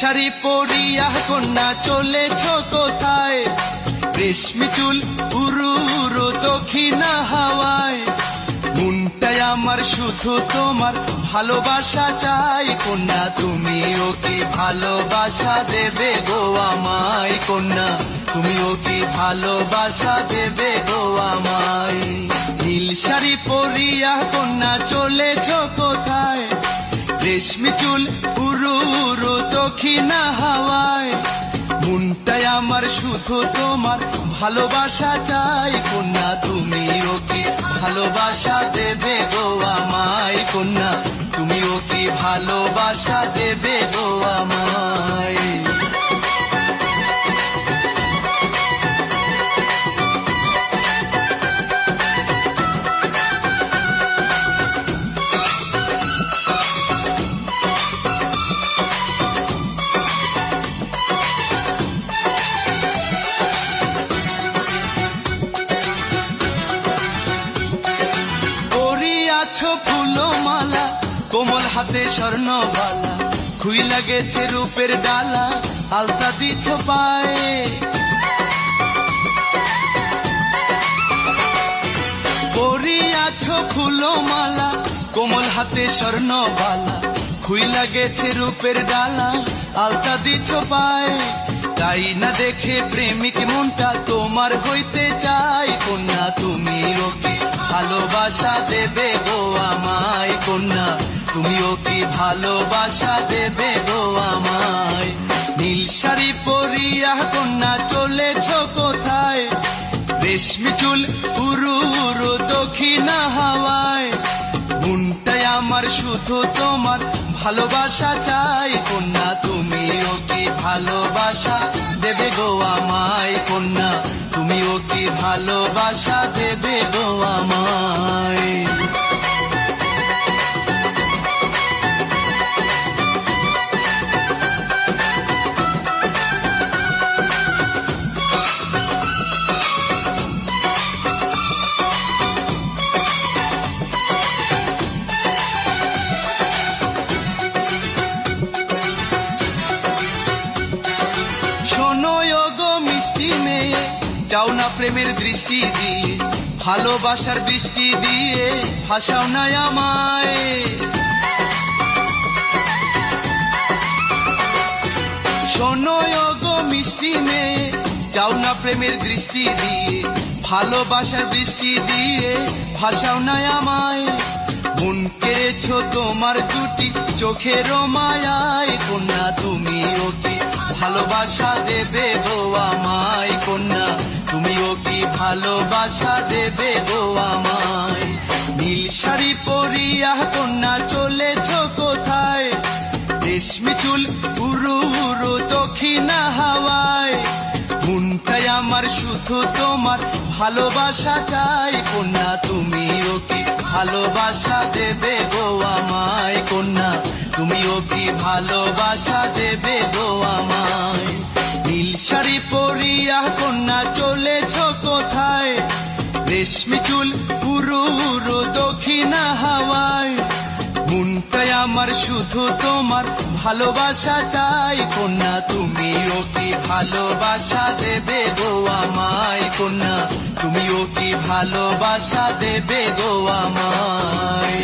শাড়ি পরিয়া কন্যা চলেছ কোথায়? রেশমি চুল উরু উরু দক্ষিণা হাওয়ায়। মনটাই আমার শুধু তোমার ভালোবাসা চাই। কন্যা তুমিও কি ভালোবাসা দেবে গো আমায়? কন্যা তুমিও কি ভালোবাসা দেবে গো আমায়? নীল শাড়ি পরিয়া কন্যা চলেছ কোথায়? রেশমি চুল উরু উরু দক্ষিণা হাওয়ায়। মনটাই আমার শুধু তোমার ভালোবাসা চাই। কন্যা তুমিও কি ভালোবাসা দেবে গো আমায়? কন্যা তুমিও কি ভালোবাসা দেবে গো আমায়? ফুলো মালা কোমল হাতে স্বর্ণ বালা, খুই লাগেছে রূপের ডালা, আলতা দিছ পায়ে। পরিয়াছ ফুলো মালা কোমল হাতে স্বর্ণ বালা, খুই লাগেছে রূপের ডালা, আলতা দিছ পায়ে। তাই না দেখে প্রেমিক মনটা তোমার হইতে চাই। কন্যা তুমিও কি ভালোবাসা দেবে গো আমায়? কন্যা তুমিও কি ভালোবাসা দেবে গো আমায়? নীল শাড়ি পরিয়া কন্যা চলেছ কোথায়? রেশমি চুল উরু উরু দক্ষিণা হাওয়ায়। মনটাই আমার শুধু তোমার ভালোবাসা চাই। কন্যা তুমিও কি ভালোবাসা দেবে গো আমায়? কন্যা তুমিও কি ভালোবাসা দেবে গো আমায়? যাও না প্রেমের দৃষ্টি দিয়ে, ভালোবাসার বৃষ্টি দিয়ে ভাসাও না আমায়। শোনো গো মিষ্টি মেয়ে, যাও না প্রেমের দৃষ্টি দিয়ে, ভালোবাসার বৃষ্টি দিয়ে ভাসাও না আমায়। মন কেড়েছ তোমার দুটি চোখের মায়ায়। কন্যা তুমিও কি ভালোবাসা দেবে গো আমায়? কন্যা তুমিও কি ভালোবাসা দেবে গো আমায়? নীল শাড়ি পরিয়া কন্যা চলেছ কোথায়? রেশমি চুল উরু উরু দক্ষিণা হাওয়ায়। মনটাই আমার শুধু তোমার ভালোবাসা চাই। কন্যা তুমিও কি ভালোবাসা দেবে গো আমায়? কন্যা তুমিও কি ভালোবাসা দেবে গো আমায়? নীল শাড়ি পরিয়া কন্যা চলেছ কোথায়? রেশমি চুল উরু উরু দক্ষিণা হাওয়ায়। মনটাই আমার শুধু তোমার ভালোবাসা চাই। কন্যা তুমিও কি ভালোবাসা দেবে গো আমায়? কন্যা তুমিও কি ভালোবাসা দেবে গো আমায়?